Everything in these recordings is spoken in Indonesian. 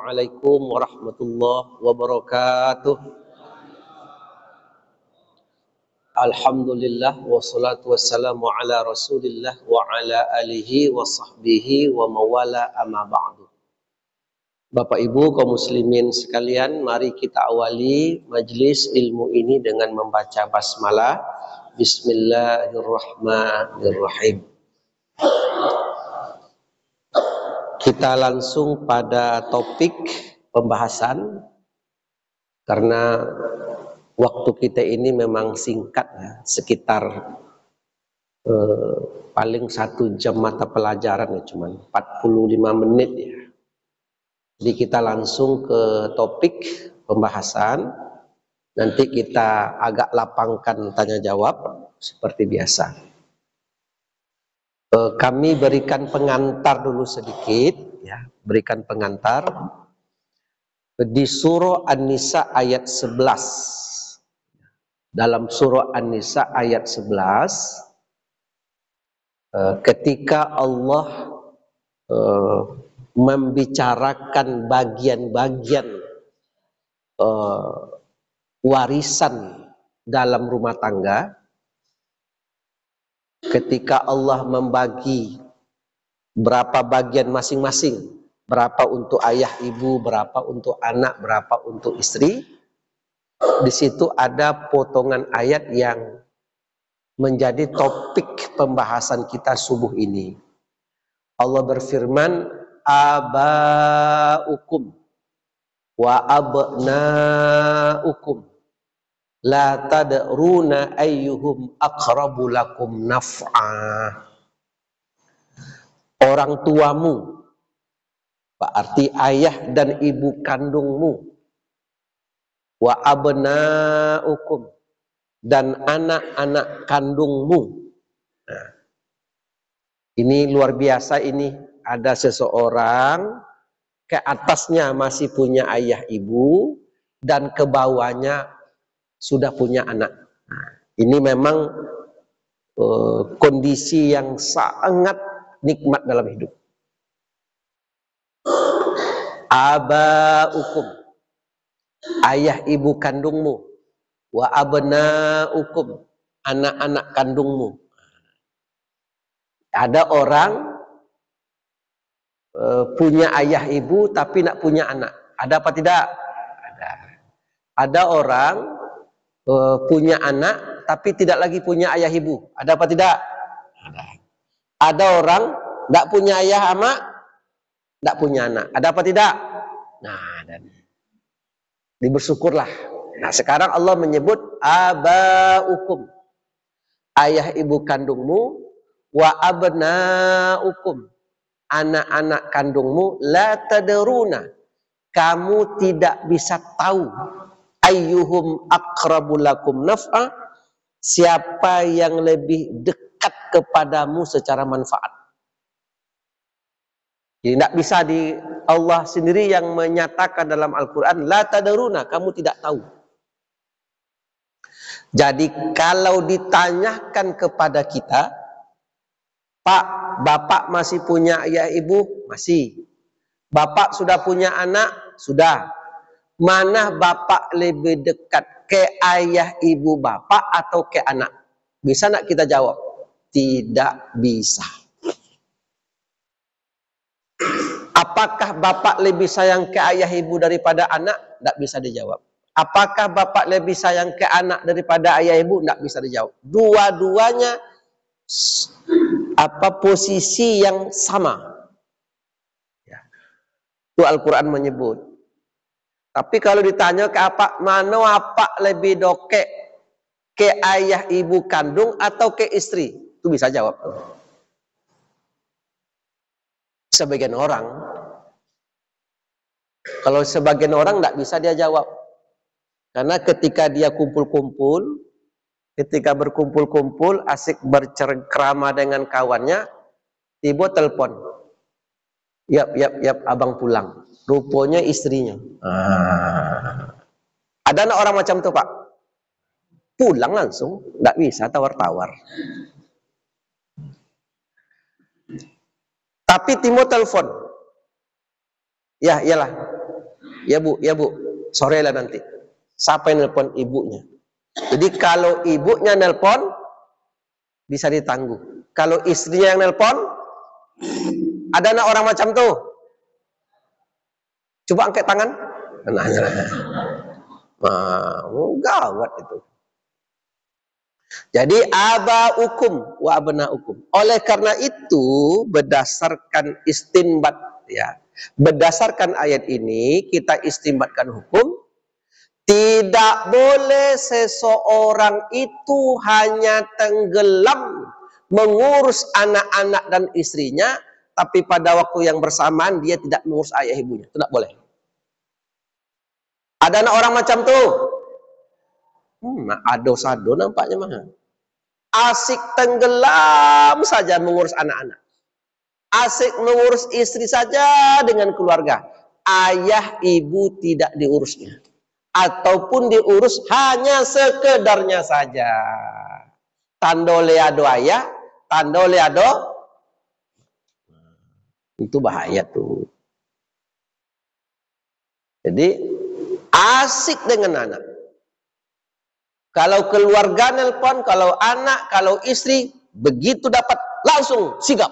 Assalamualaikum warahmatullahi wabarakatuh. Alhamdulillah wassalatu wassalamu ala Rasulillah wa ala alihi wa sahbihi wa mawala amma ba'du. Bapak Ibu kaum muslimin sekalian, mari kita awali majlis ilmu ini dengan membaca basmalah. Bismillahirrahmanirrahim. Kita langsung pada topik pembahasan karena waktu kita ini memang singkat ya, sekitar paling 1 jam mata pelajaran ya, cuman 45 menit ya. Jadi kita langsung ke topik pembahasan. Nanti kita agak lapangkan tanya jawab seperti biasa. Kami berikan pengantar dulu sedikit ya, berikan pengantar di surah An-Nisa ayat 11. Dalam surah An-Nisa ayat 11, ketika Allah membicarakan bagian-bagian warisan dalam rumah tangga, ketika Allah membagi berapa bagian masing-masing, berapa untuk ayah ibu, berapa untuk anak, berapa untuk istri, di situ ada potongan ayat yang menjadi topik pembahasan kita subuh ini. Allah berfirman, abaukum wa abnaukum la tadruna ayyuhum aqrabu lakum naf'a. Orang tuamu, berarti ayah dan ibu kandungmu, wa abnaukum, dan anak-anak kandungmu. Nah, ini luar biasa ini, ada seseorang ke atasnya masih punya ayah ibu dan ke bawahnya sudah punya anak. Nah, ini memang kondisi yang sangat nikmat dalam hidup. Abaukum, ayah ibu kandungmu, wa abnaukum, anak-anak kandungmu. Ada orang punya ayah ibu tapi nak punya anak. Ada apa tidak? Ada. Ada orang punya anak tapi tidak lagi punya ayah ibu. Ada apa tidak? Ada. Ada orang tidak punya ayah ama tidak punya anak. Ada apa tidak? Nah, dan bersyukurlah. Nah, sekarang Allah menyebut abaukum, ayah ibu kandungmu, wa abnaukum, anak-anak kandungmu, la tadruna, kamu tidak bisa tahu, ayyuhum aqrabu lakum naf'a, siapa yang lebih dekat kepadamu secara manfaat. Jadi tidak bisa Allah sendiri yang menyatakan dalam Al-Quran, la tadruna, kamu tidak tahu. Jadi kalau ditanyakan kepada kita, Pak, bapak masih punya ayah ibu? Masih. Bapak sudah punya anak? Sudah. Mana bapak lebih dekat, ke ayah ibu bapak atau ke anak? Bisa nak kita jawab? Tidak bisa. Apakah bapak lebih sayang ke ayah ibu daripada anak? Tidak bisa dijawab. Apakah bapak lebih sayang ke anak daripada ayah ibu? Tidak bisa dijawab. Dua-duanya posisi yang sama. Ya. Itu Al-Quran menyebut. Tapi kalau ditanya ke mana apa lebih dokek, ke ayah ibu kandung atau ke istri? Itu bisa jawab. Sebagian orang. Kalau sebagian orang tidak bisa dia jawab. Karena ketika dia kumpul-kumpul, ketika berkumpul-kumpul, asik bercengkrama dengan kawannya, tiba telepon. Yap, abang pulang. Rupanya istrinya. Ada anak orang macam itu, Pak? Pulang langsung, tidak bisa tawar-tawar. Tapi Timo telepon. Ya, iyalah. Ya Bu, ya Bu. Sore lah nanti. Siapa yang nelpon ibunya? Jadi kalau ibunya nelpon bisa ditangguh. Kalau istrinya yang nelpon, ada anak orang macam tuh. Coba angkat tangan. Gawat itu. Jadi abaukum wa abnaukum. Oleh karena itu berdasarkan istinbat ya. Berdasarkan ayat ini kita istinbatkan hukum, tidak boleh seseorang itu hanya tenggelam mengurus anak-anak dan istrinya, tapi pada waktu yang bersamaan dia tidak mengurus ayah ibunya. Tidak boleh. Ada anak orang macam tuh. Ado-sado nampaknya mah. Asik tenggelam saja mengurus anak-anak. Asik mengurus istri saja dengan keluarga. Ayah ibu tidak diurusnya. Ataupun diurus hanya sekedarnya saja. Tandole ado ayah, tandole ado. Itu bahaya tuh. Jadi asik dengan anak. Kalau keluarga nelpon, kalau anak, kalau istri, begitu dapat langsung sigap.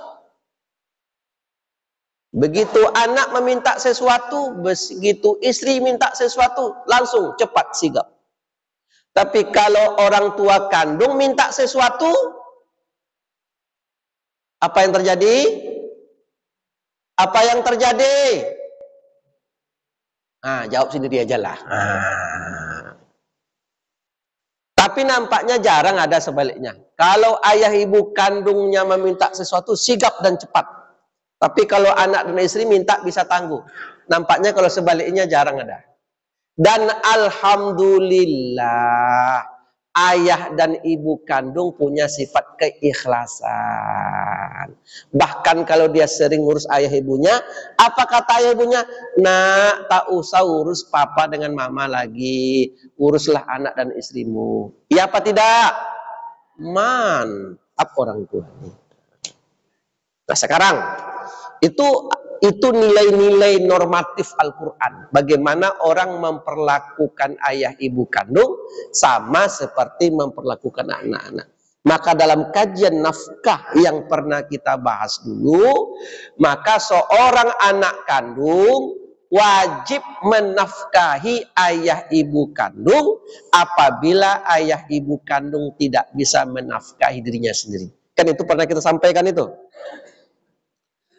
Begitu anak meminta sesuatu, begitu istri minta sesuatu, langsung cepat sigap. Tapi kalau orang tua kandung minta sesuatu, apa yang terjadi? Apa yang terjadi? Jawab sendiri aja lah. Tapi nampaknya jarang ada sebaliknya. Kalau ayah ibu kandungnya meminta sesuatu, sigap dan cepat. Tapi kalau anak dan istri minta bisa tangguh. Nampaknya kalau sebaliknya jarang ada. Dan alhamdulillah, ayah dan ibu kandung punya sifat keikhlasan. Bahkan kalau dia sering ngurus ayah ibunya, apa kata ayah ibunya? Nak, tak usah urus papa dengan mama lagi. Uruslah anak dan istrimu. Iya apa tidak? Mantap orang tua. Nah sekarang, itu nilai-nilai normatif Al-Quran. Bagaimana orang memperlakukan ayah ibu kandung sama seperti memperlakukan anak-anak. Maka dalam kajian nafkah yang pernah kita bahas dulu, maka seorang anak kandung wajib menafkahi ayah ibu kandung apabila ayah ibu kandung tidak bisa menafkahi dirinya sendiri. Kan itu pernah kita sampaikan itu.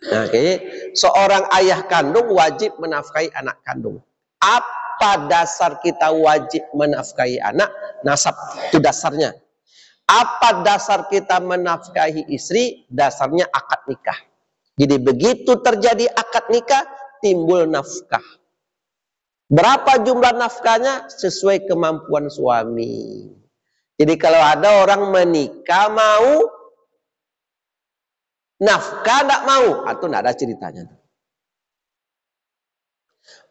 Nah, seorang ayah kandung wajib menafkahi anak kandung. Apa dasar kita wajib menafkahi anak? Nasab, itu dasarnya. Apa dasar kita menafkahi istri? Dasarnya akad nikah. Jadi begitu terjadi akad nikah, timbul nafkah. Berapa jumlah nafkahnya? Sesuai kemampuan suami. Jadi kalau ada orang menikah mau nafkah tidak mau, atau tidak ada ceritanya.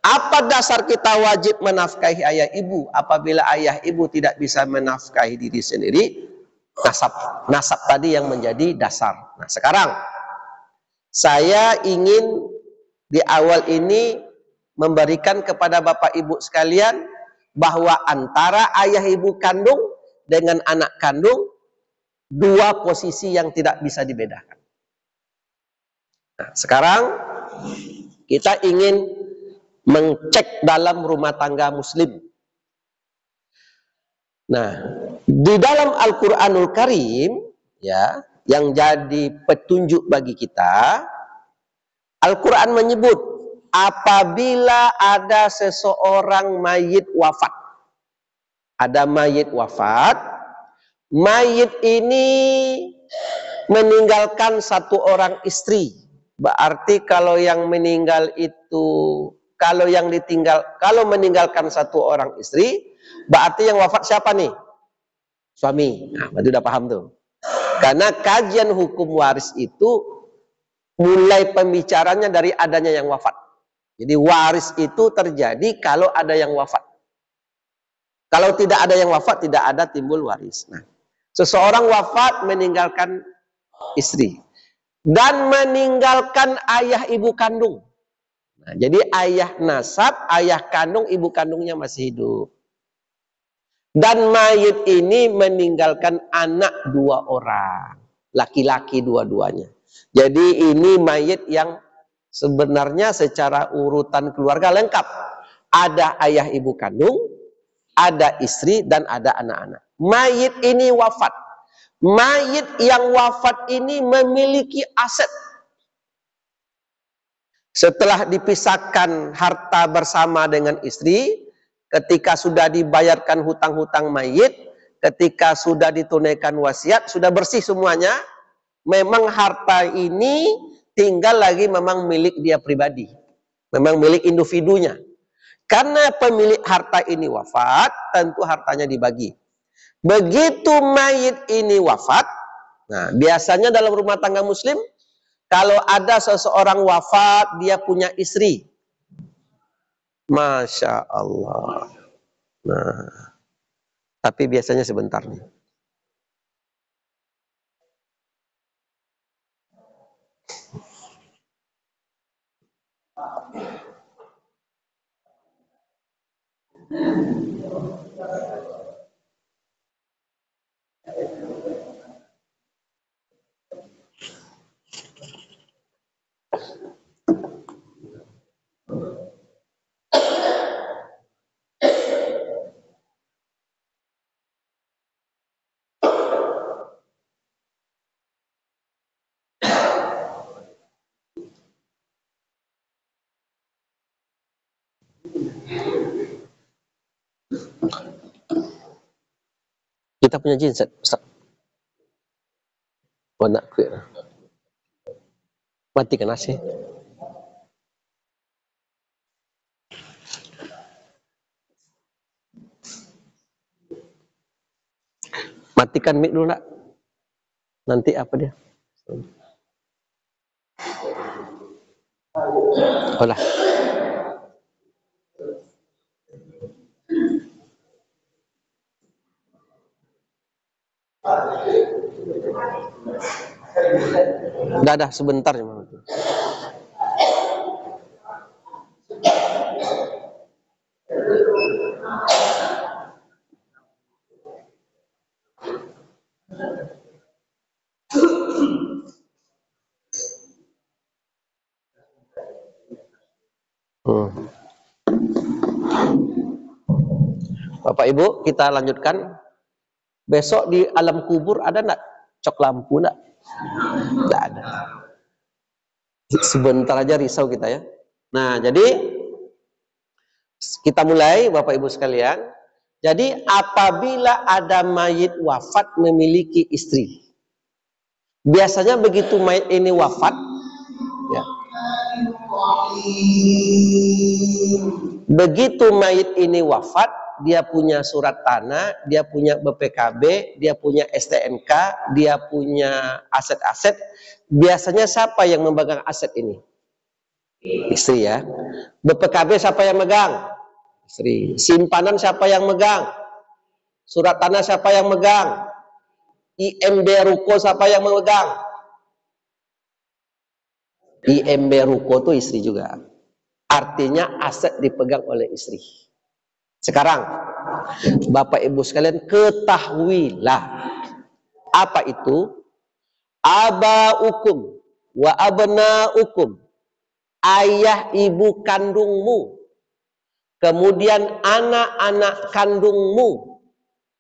Apa dasar kita wajib menafkahi ayah ibu? Apabila ayah ibu tidak bisa menafkahi diri sendiri, nasab tadi yang menjadi dasar. Nah sekarang saya ingin di awal ini memberikan kepada bapak ibu sekalian bahwa antara ayah ibu kandung dengan anak kandung dua posisi yang tidak bisa dibedakan. Nah, sekarang kita ingin mengcek dalam rumah tangga muslim. Nah, di dalam Al-Qur'anul Karim ya, yang jadi petunjuk bagi kita, Al-Quran menyebut apabila ada seseorang mayit wafat. Ada mayit wafat, mayit ini meninggalkan satu orang istri. Berarti kalau yang meninggal itu, kalau meninggalkan satu orang istri, berarti yang wafat siapa nih? Suami. Nah, berarti udah paham tuh. Karena kajian hukum waris itu mulai pembicaranya dari adanya yang wafat. Jadi waris itu terjadi kalau ada yang wafat. Kalau tidak ada yang wafat, tidak ada timbul waris. Nah, seseorang wafat meninggalkan istri dan meninggalkan ayah ibu kandung. Nah, jadi ayah nasab, ayah kandung, ibu kandungnya masih hidup. Dan mayit ini meninggalkan anak 2 orang. Laki-laki dua-duanya. Jadi ini mayit yang sebenarnya secara urutan keluarga lengkap. Ada ayah ibu kandung, ada istri, dan ada anak-anak. Mayit ini wafat. Mayit yang wafat ini memiliki aset. Setelah dipisahkan harta bersama dengan istri, ketika sudah dibayarkan hutang-hutang mayit, ketika sudah ditunaikan wasiat, sudah bersih semuanya, memang harta ini tinggal lagi memang milik dia pribadi. Memang milik individunya. Karena pemilik harta ini wafat, tentu hartanya dibagi. Begitu mayit ini wafat, nah biasanya dalam rumah tangga muslim, kalau ada seseorang wafat, dia punya istri. Masya Allah. Nah, tapi biasanya sebentar nih. Kita punya genset, Ustaz. Oh, nak matikan AC. Matikan mic dulu, nak. Nanti apa dia? Oh lah. Dah sebentar cuma. Bapak Ibu, kita lanjutkan. Besok di alam kubur ada enggak cok lampu enggak? Enggak ada. Sebentar aja risau kita ya. Nah, jadi kita mulai Bapak Ibu sekalian. Jadi apabila ada mayit wafat memiliki istri. Biasanya begitu mayit ini wafat, ya. Begitu mayit ini wafat, dia punya surat tanah, dia punya BPKB, dia punya STNK, dia punya aset-aset. Biasanya siapa yang memegang aset ini? Istri ya. BPKB siapa yang megang? Istri. Simpanan siapa yang megang? Surat tanah siapa yang megang? IMB Ruko siapa yang memegang? IMB Ruko itu istri juga. Artinya aset dipegang oleh istri. Sekarang, Bapak Ibu sekalian ketahuilah apa itu abaukum wa abnaukum, ayah ibu kandungmu, kemudian anak-anak kandungmu.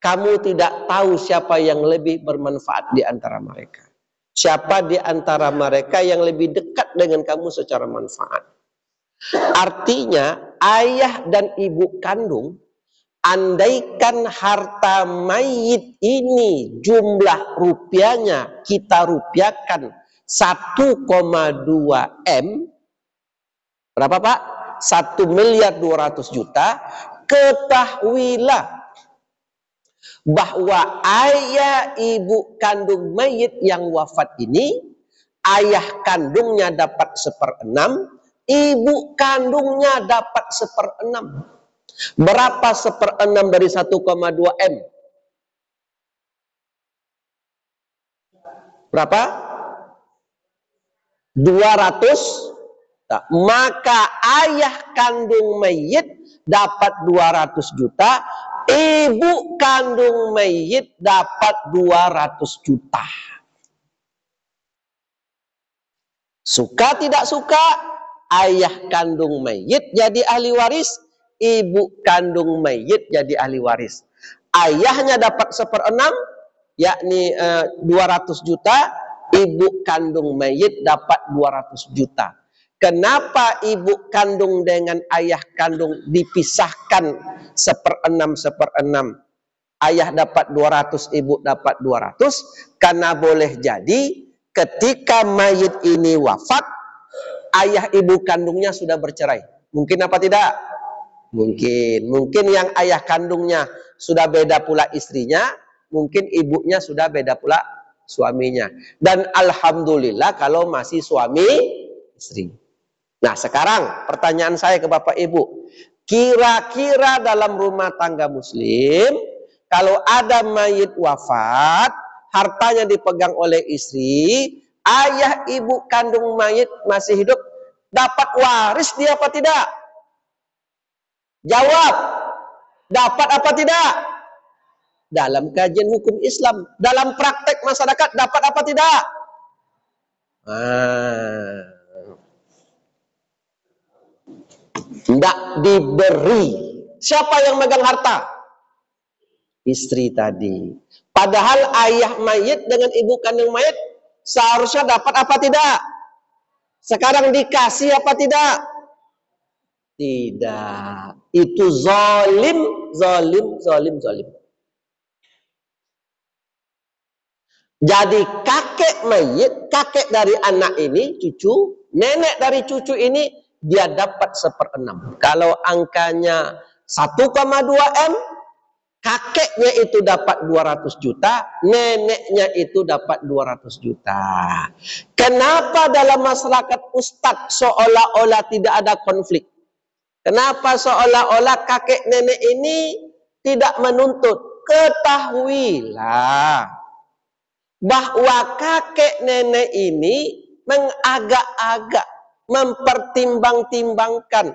Kamu tidak tahu siapa yang lebih bermanfaat di antara mereka. Siapa di antara mereka yang lebih dekat dengan kamu secara manfaat. Artinya ayah dan ibu kandung, andaikan harta mayit ini jumlah rupiahnya kita rupiahkan 1,2 M, berapa Pak? 1.200.000.000. Ketahuilah bahwa ayah ibu kandung mayit yang wafat ini, ayah kandungnya dapat 1/6, ibu kandungnya dapat 1/6. Berapa 1/6 dari 1,2 M? Berapa? 200 Nah, maka ayah kandung mayit dapat 200 juta, ibu kandung mayit dapat 200 juta. Suka tidak suka, ayah kandung mayit jadi ahli waris, ibu kandung mayit jadi ahli waris. Ayahnya dapat 1/6, yakni 200 juta, ibu kandung mayit dapat 200 juta. Kenapa ibu kandung dengan ayah kandung dipisahkan 1/6? Ayah dapat 200, ibu dapat 200. Karena boleh jadi ketika mayit ini wafat, ayah ibu kandungnya sudah bercerai. Mungkin apa tidak? Mungkin. Mungkin yang ayah kandungnya sudah beda pula istrinya, mungkin ibunya sudah beda pula suaminya. Dan alhamdulillah kalau masih suami istri. Nah, sekarang pertanyaan saya ke Bapak Ibu. Kira-kira dalam rumah tangga muslim, kalau ada mayit wafat, hartanya dipegang oleh istri, ayah ibu kandung mayit masih hidup, dapat waris dia apa tidak? Jawab. Dapat apa tidak? Dalam kajian hukum Islam, dalam praktek masyarakat dapat apa tidak? Tidak diberi. Siapa yang megang harta? Istri tadi. Padahal ayah mayit dengan ibu kandung mayit seharusnya dapat apa tidak? Sekarang dikasih apa tidak? Tidak. Itu zalim. Jadi kakek mayit, kakek dari anak ini, cucu, nenek dari cucu ini, dia dapat 1/6. Kalau angkanya 1,2 M, kakeknya itu dapat 200 juta, neneknya itu dapat 200 juta. Kenapa dalam masyarakat Ustadz seolah-olah tidak ada konflik? Kenapa seolah-olah kakek nenek ini tidak menuntut? Ketahuilah bahwa kakek nenek ini mengagak-agak, mempertimbang-timbangkan.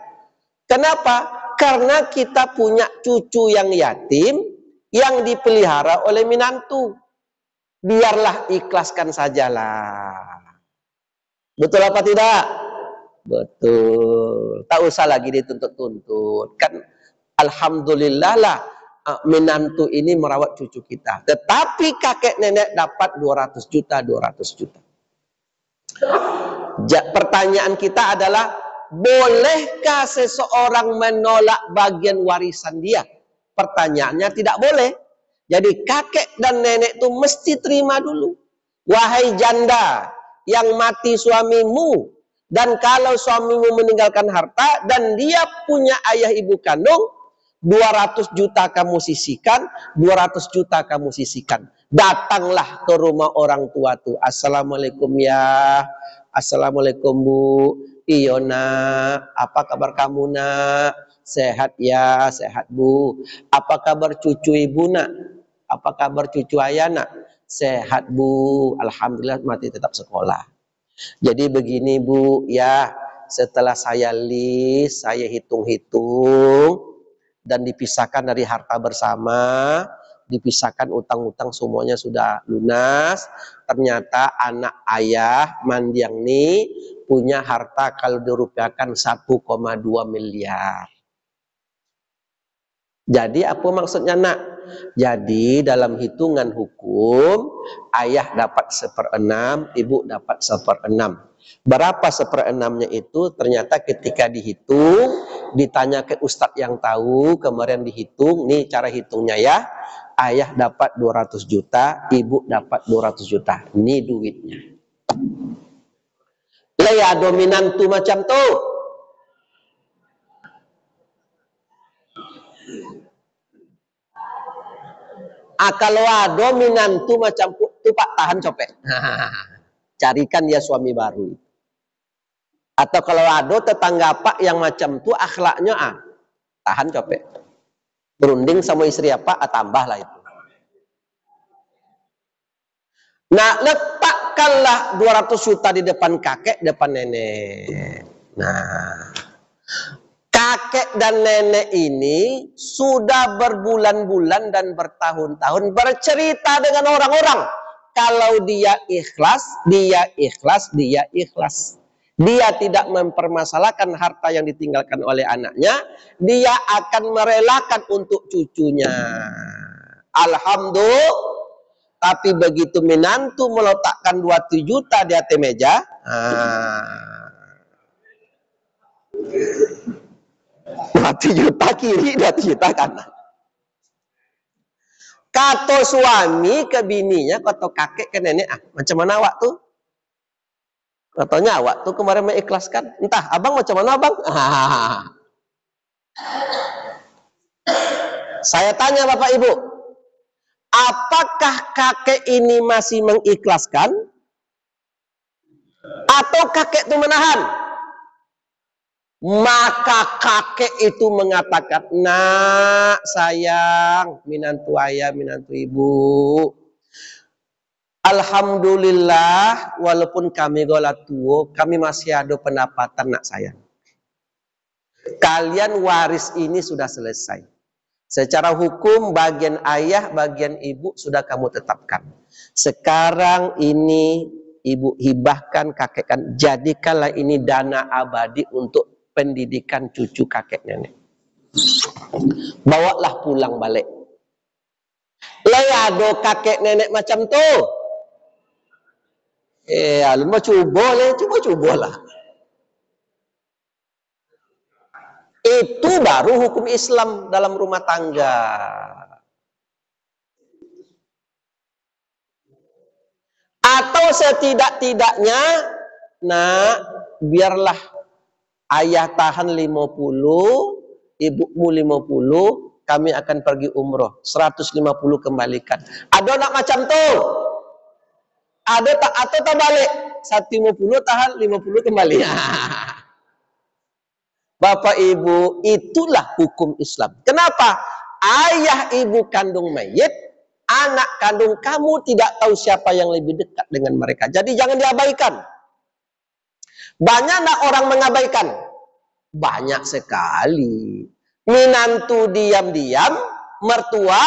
Kenapa? Karena kita punya cucu yang yatim, yang dipelihara oleh minantu. Biarlah ikhlaskan sajalah. Betul apa tidak? Betul. Tak usah lagi dituntut-tuntut. Kan alhamdulillah lah menantu ini merawat cucu kita. Tetapi kakek nenek dapat 200 juta. Pertanyaan kita adalah, bolehkah seseorang menolak bagian warisan dia? Pertanyaannya tidak boleh. Jadi kakek dan nenek itu mesti terima dulu. Wahai janda yang mati suamimu, dan kalau suamimu meninggalkan harta dan dia punya ayah ibu kandung, 200 juta kamu sisihkan, 200 juta kamu sisihkan. Datanglah ke rumah orang tua tuh. Assalamualaikum ya. Assalamualaikum Bu. Iyo nak, apa kabar kamu nak? Sehat ya, sehat Bu. Apa kabar cucu ibu nak? Apa kabar cucu ayah nak? Sehat Bu. Alhamdulillah mati tetap sekolah. Jadi begini Bu, ya setelah saya list, saya hitung-hitung, dan dipisahkan dari harta bersama, dipisahkan utang-utang semuanya sudah lunas. Ternyata anak ayah Mandiang ini punya harta kalau dirupiahkan 1,2 miliar. Jadi apa maksudnya nak? Jadi dalam hitungan hukum, ayah dapat 1/6, ibu dapat 1/6. Berapa 1/6-nya itu? Ternyata ketika dihitung, ditanya ke ustadz yang tahu, kemarin dihitung, nih cara hitungnya ya. Ayah dapat 200 juta, ibu dapat 200 juta. Ini duitnya. Lea dominan tuh macam tuh. Kalau dominan tuh macam tuh Pak, tahan copet. Carikan dia suami baru. Atau kalau ada tetangga Pak yang macam tuh akhlaknya tahan copet. Berunding sama istri apa, tambahlah itu. Nah, letakkanlah 200 juta di depan kakek, depan nenek. Nah, kakek dan nenek ini sudah berbulan-bulan dan bertahun-tahun bercerita dengan orang-orang. Kalau dia ikhlas, dia ikhlas, dia ikhlas. Dia tidak mempermasalahkan harta yang ditinggalkan oleh anaknya. Dia akan merelakan untuk cucunya. Alhamdulillah. Tapi begitu menantu meletakkan 2 juta di atas meja, 2 juta kiri, 2 juta kanan. Kata suami ke bininya, kata kakek ke nenek, macam mana awak tuh? Katanya awak tuh kemarin mengikhlaskan. Entah, abang macam mana abang? Saya tanya Bapak Ibu, apakah kakek ini masih mengikhlaskan? Atau kakek itu menahan? Maka kakek itu mengatakan, nak sayang, minantu ayah, minantu ibu, alhamdulillah, walaupun kami gola tua, kami masih ada pendapatan nak sayang. Kalian waris ini sudah selesai. Secara hukum bagian ayah, bagian ibu sudah kamu tetapkan. Sekarang ini ibu hibahkan kakek kan, jadikanlah ini dana abadi untuk pendidikan cucu kakek nenek. Bawalah pulang balik. Layado kakek nenek macam tu. Lu mau cobalah. Itu baru hukum Islam dalam rumah tangga. Atau setidak-tidaknya, nah, biarlah ayah tahan 50, ibumu 50, kami akan pergi umroh, 150 kembalikan. Ada nak macam tu? Ada tak atau tak balik? 150 tahan, 50 kembali. Bapak Ibu, itulah hukum Islam. Kenapa? Ayah ibu kandung mayit, anak kandung kamu tidak tahu siapa yang lebih dekat dengan mereka. Jadi jangan diabaikan. Banyak nak orang mengabaikan? Banyak sekali. Minantu diam-diam, mertua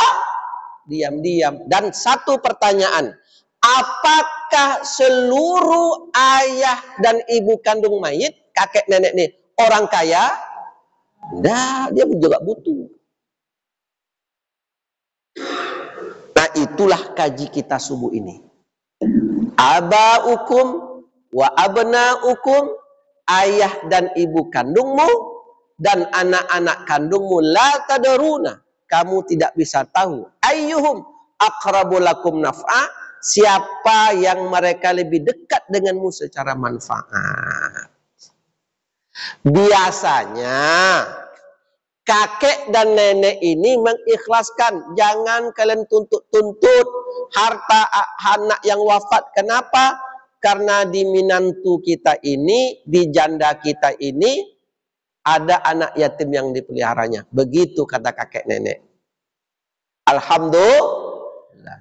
diam-diam. Dan satu pertanyaan, apakah seluruh ayah dan ibu kandung mayit, kakek nenek nih, orang kaya? Nah, dia juga butuh. Nah, itulah kaji kita subuh ini. Abaukum wa abnaukum, ayah dan ibu kandungmu dan anak-anak kandungmu, la tadruna, kamu tidak bisa tahu, ayyuhum aqrabu lakum naf'a, siapa yang mereka lebih dekat denganmu secara manfaat. Biasanya kakek dan nenek ini mengikhlaskan. Jangan kalian tuntut-tuntut harta anak yang wafat. Kenapa? Karena di minantu kita ini, di janda kita ini, ada anak yatim yang dipeliharanya. Begitu kata kakek nenek. Alhamdulillah.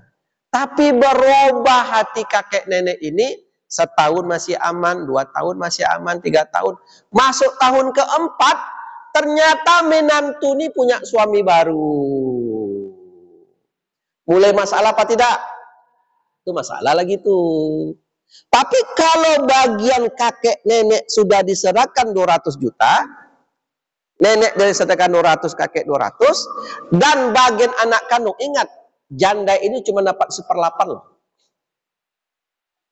Tapi berubah hati kakek nenek ini. Setahun masih aman, 2 tahun masih aman, 3 tahun. Masuk tahun keempat, ternyata menantu ini punya suami baru. Mulai masalah apa tidak? Itu masalah lagi tuh. Tapi kalau bagian kakek nenek sudah diserahkan 200 juta, nenek dari sedekah 200, kakek 200, dan bagian anak kandung, ingat, janda ini cuma dapat 1/8 loh.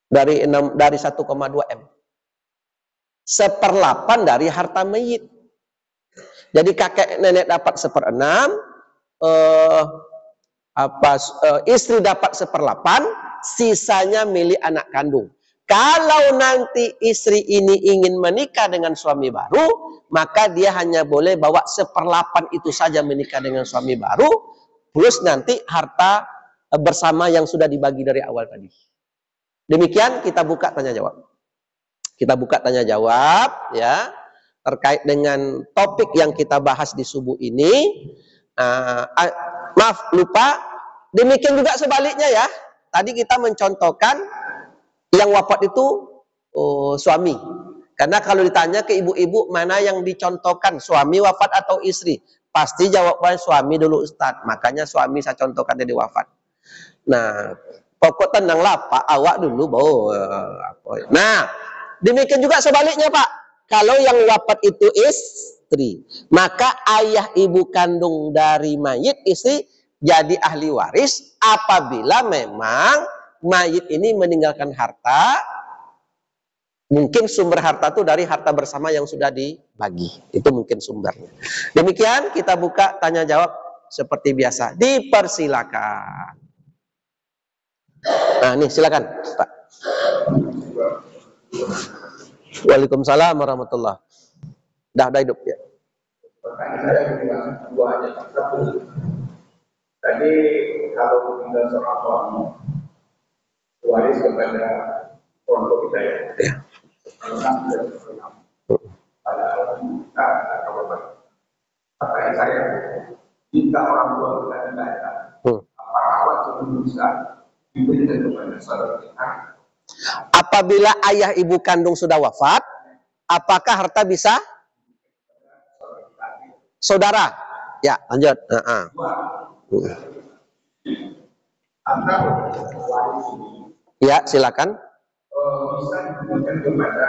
Dari 1,2 M. 1/8 dari harta mayit. Jadi kakek nenek dapat 1/6, istri dapat 1/8, sisanya milik anak kandung. Kalau nanti istri ini ingin menikah dengan suami baru, maka dia hanya boleh bawa 1/8 itu saja menikah dengan suami baru, plus nanti harta bersama yang sudah dibagi dari awal tadi. Demikian kita buka tanya jawab. Kita buka tanya jawab ya terkait dengan topik yang kita bahas di subuh ini. Maaf lupa, demikian juga sebaliknya ya. Tadi kita mencontohkan yang wafat itu suami. Karena kalau ditanya ke ibu-ibu mana yang dicontohkan, suami wafat atau istri, pasti jawabannya suami dulu Ustaz. Makanya suami saya contohkan jadi wafat. Nah, pokok tenanglah Pak, awak dulu baru apa. Nah, demikian juga sebaliknya Pak. Kalau yang wafat itu istri, maka ayah ibu kandung dari mayit istri jadi ahli waris apabila memang mayit ini meninggalkan harta. Mungkin sumber harta itu dari harta bersama yang sudah dibagi. Itu mungkin sumbernya. Demikian kita buka tanya jawab seperti biasa. Dipersilakan. Nah, nih silakan, Pak. Waalaikumsalam warahmatullah. Dah hidup ya. Pertanyaan saya cuma dua aja. Satu, tadi kalau tinggal seorang suami waris kepada orang tua kita ya. Pertanyaan saya, jika orang tua kita tidak ada, apakah wajib bisa diberikan kepada saudara kita? Apabila ayah ibu kandung sudah wafat, apakah harta bisa? Saudara. Ya, lanjut. Atau waris ini ya, silakan. Bisa diberikan kepada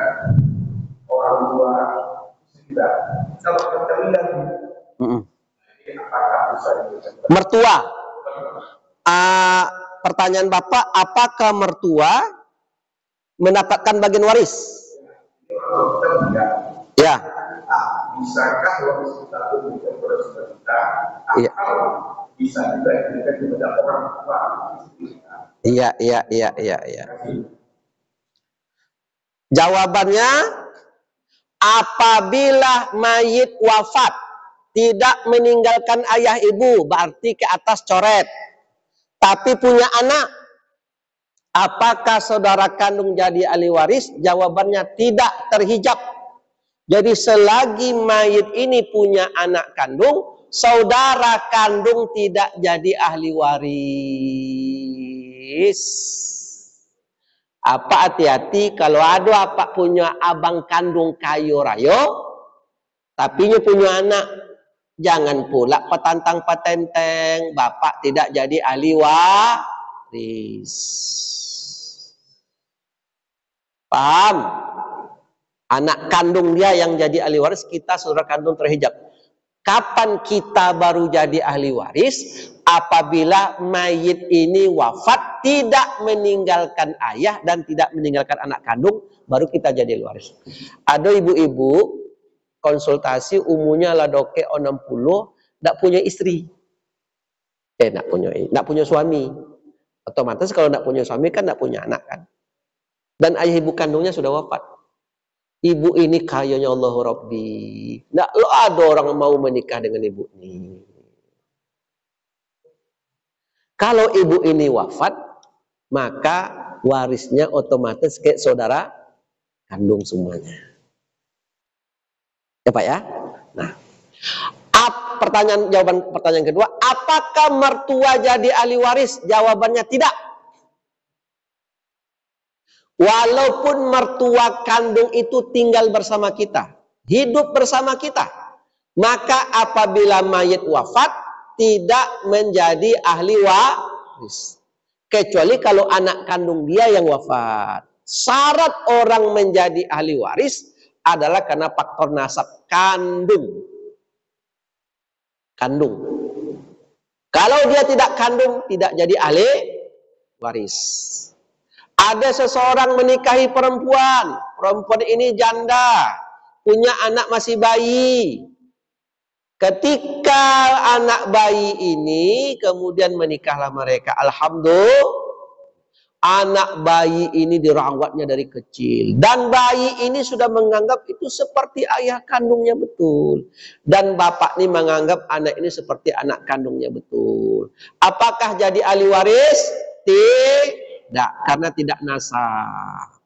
orang tua kita. Kalau kita lihat, apakah bisa diberikan kepada mertua? Pertanyaan Bapak, apakah mertua mendapatkan bagian waris? Ya. Bisakah waris kita diberikan kepada saudara kita? Atau bisa juga diberikan kepada orang tua kita? Iya. Jawabannya, apabila mayit wafat tidak meninggalkan ayah ibu, berarti ke atas coret, tapi punya anak, apakah saudara kandung jadi ahli waris? Jawabannya tidak terhijab. Jadi selagi mayit ini punya anak kandung, saudara kandung tidak jadi ahli waris. Apa hati-hati kalau ada apa punya abang kandung kayu rayo, tapi punya anak, jangan pula petantang petenteng, bapak tidak jadi ahli waris. Paham? Anak kandung dia yang jadi ahli waris, kita saudara kandung terhijab. Kapan kita baru jadi ahli waris? Apabila mayit ini wafat tidak meninggalkan ayah dan tidak meninggalkan anak kandung, baru kita jadi ahli waris. Ada ibu-ibu konsultasi umurnya ladoke 60, tidak punya istri, tidak punya suami. Otomatis kalau tidak punya suami kan tidak punya anak kan. Dan ayah ibu kandungnya sudah wafat. Ibu ini kayanya Allah Rabbi, tidak ada orang mau menikah dengan ibu ini. Kalau ibu ini wafat, maka warisnya otomatis ke saudara kandung semuanya. Ya Pak ya? Nah, jawaban pertanyaan kedua, apakah mertua jadi ahli waris? Jawabannya tidak. Walaupun mertua kandung itu tinggal bersama kita, hidup bersama kita, maka apabila mayit wafat, tidak menjadi ahli waris. Kecuali kalau anak kandung dia yang wafat. Syarat orang menjadi ahli waris adalah karena faktor nasab kandung. Kalau dia tidak kandung, tidak jadi ahli waris. Ada seseorang menikahi perempuan ini janda, punya anak masih bayi. Ketika anak bayi ini kemudian menikahlah mereka, alhamdulillah, anak bayi ini dirawatnya dari kecil. Dan bayi ini sudah menganggap itu seperti ayah kandungnya betul. Dan bapak ini menganggap anak ini seperti anak kandungnya betul. Apakah jadi ahli waris? Tidak, karena tidak nasab.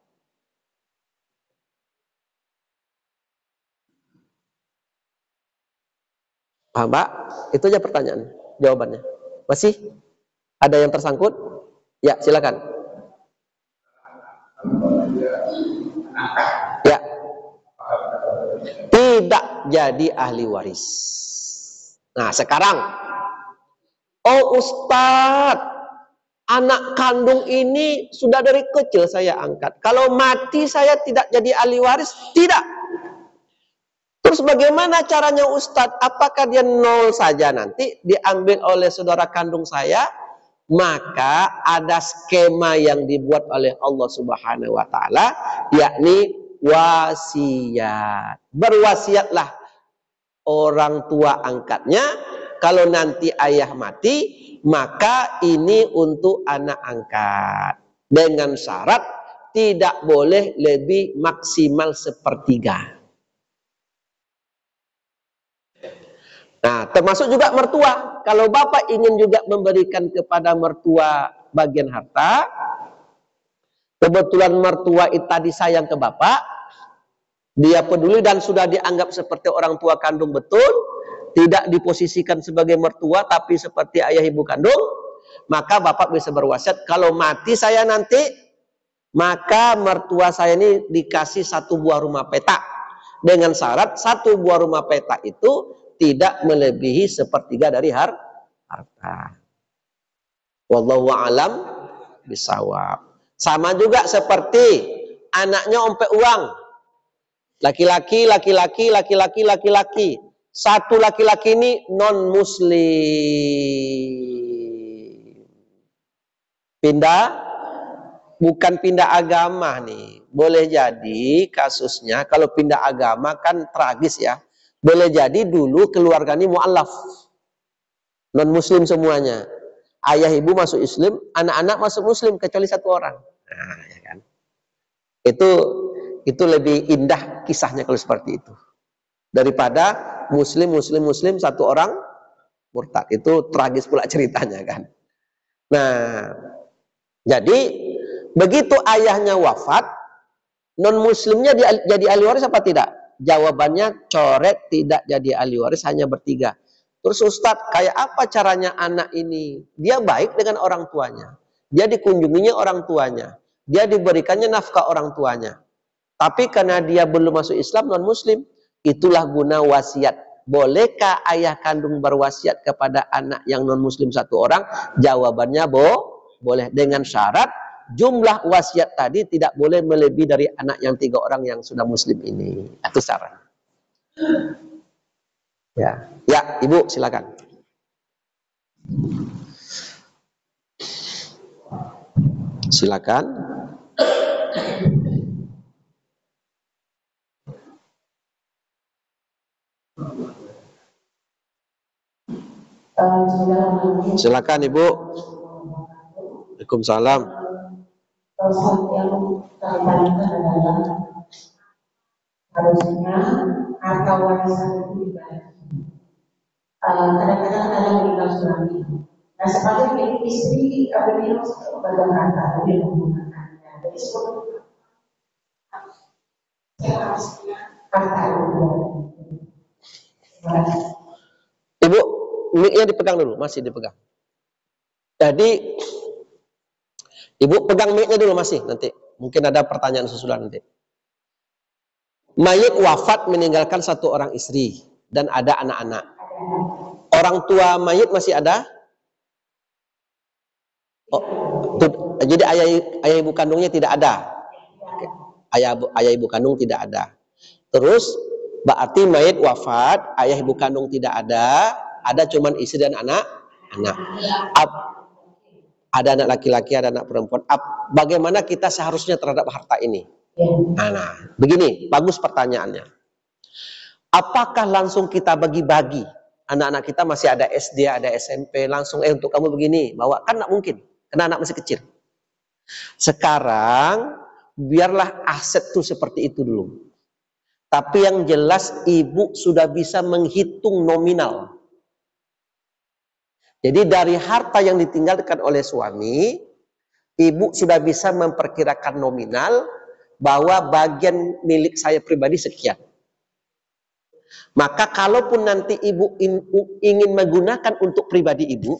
Paham Pak? Itu aja pertanyaan, jawabannya. Masih? Ada yang tersangkut? Ya, silakan. Ya. tidak jadi ahli waris. Nah sekarang, oh Ustadz, anak kandung ini sudah dari kecil saya angkat. Kalau mati saya tidak jadi ahli waris? Tidak. Terus bagaimana caranya Ustadz? Apakah dia nol saja nanti diambil oleh saudara kandung saya? Maka ada skema yang dibuat oleh Allah Subhanahu wa taala, yakni wasiat. Berwasiatlah orang tua angkatnya, kalau nanti ayah mati, maka ini untuk anak angkat. Dengan syarat tidak boleh lebih maksimal sepertiga. Nah, termasuk juga mertua. Kalau bapak ingin juga memberikan kepada mertua bagian harta, kebetulan mertua itu tadi sayang ke bapak, dia peduli dan sudah dianggap seperti orang tua kandung betul, tidak diposisikan sebagai mertua tapi seperti ayah ibu kandung, maka bapak bisa berwasiat, kalau mati saya nanti, maka mertua saya ini dikasih 1 buah rumah petak. Dengan syarat 1 buah rumah petak itu tidak melebihi sepertiga dari harta. Wallahu a'lam bishawab. Sama juga seperti anaknya ompek uang. Laki-laki. Satu laki-laki ini non muslim. Bukan pindah agama nih. Boleh jadi kasusnya kalau pindah agama kan tragis ya. Boleh jadi dulu keluarga ini mu'alaf, non muslim semuanya. Ayah ibu masuk Islam, anak-anak masuk Muslim kecuali 1 orang. Nah, ya kan? Itu lebih indah kisahnya kalau seperti itu. Daripada Muslim 1 orang murtad. Itu tragis pula ceritanya kan. Nah, jadi begitu ayahnya wafat, non muslimnya jadi ahli waris apa tidak? Jawabannya coret, tidak jadi ahli waris, hanya bertiga. Terus Ustadz, kayak apa caranya anak ini? Dia baik dengan orang tuanya, dia dikunjunginya orang tuanya, dia diberikannya nafkah orang tuanya. Tapi karena dia belum masuk Islam, non muslim, itulah guna wasiat. Bolehkah ayah kandung berwasiat kepada anak yang non muslim 1 orang? Jawabannya boleh, dengan syarat jumlah wasiat tadi tidak boleh melebihi dari anak yang 3 orang yang sudah muslim ini. Itu syarat. Ya, Ibu silakan. Silakan. Silakan Ibu. Waalaikumsalam. Yang tertanamkan adalah harusnya harta warisan itu dibagi. Kadang-kadang ada meninggal suami. Nah, sebagai istri, beliau bagian harta beliau menggunakannya. Jadi harta Ibu, mic-nya dipegang dulu, masih dipegang. Jadi Ibu pegang mic-nya dulu masih, nanti mungkin ada pertanyaan susulan nanti. Mayit wafat meninggalkan 1 orang istri dan ada anak-anak. Orang tua mayit masih ada? Jadi ayah ibu kandungnya tidak ada. Oke. Ayah ibu kandung tidak ada. Terus berarti mayit wafat, ayah ibu kandung tidak ada cuman istri dan anak-anak. Ada anak laki-laki, ada anak perempuan. Bagaimana kita seharusnya terhadap harta ini? Nah, begini, bagus pertanyaannya. Apakah langsung kita bagi-bagi? Anak-anak kita masih ada SD, ada SMP, langsung untuk kamu begini, bawa, kan nggak mungkin, karena anak masih kecil. Sekarang biarlah aset itu seperti itu dulu. Tapi yang jelas ibu sudah bisa menghitung nominal. Jadi dari harta yang ditinggalkan oleh suami, ibu sudah bisa memperkirakan nominal bahwa bagian milik saya pribadi sekian. Maka kalaupun nanti ibu ingin menggunakan untuk pribadi ibu,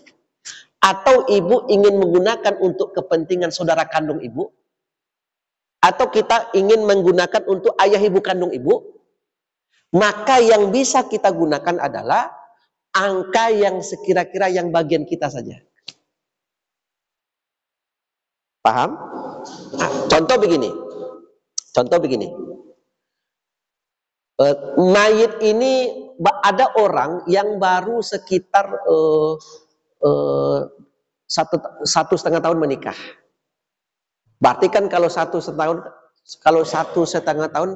atau ibu ingin menggunakan untuk kepentingan saudara kandung ibu, atau kita ingin menggunakan untuk ayah ibu kandung ibu, Maka yang bisa kita gunakan adalah angka yang sekira-kira yang bagian kita saja. Paham? Nah, contoh begini. Mayit ini ada orang yang baru sekitar 1,5 tahun menikah. Berarti kan kalau 1,5 tahun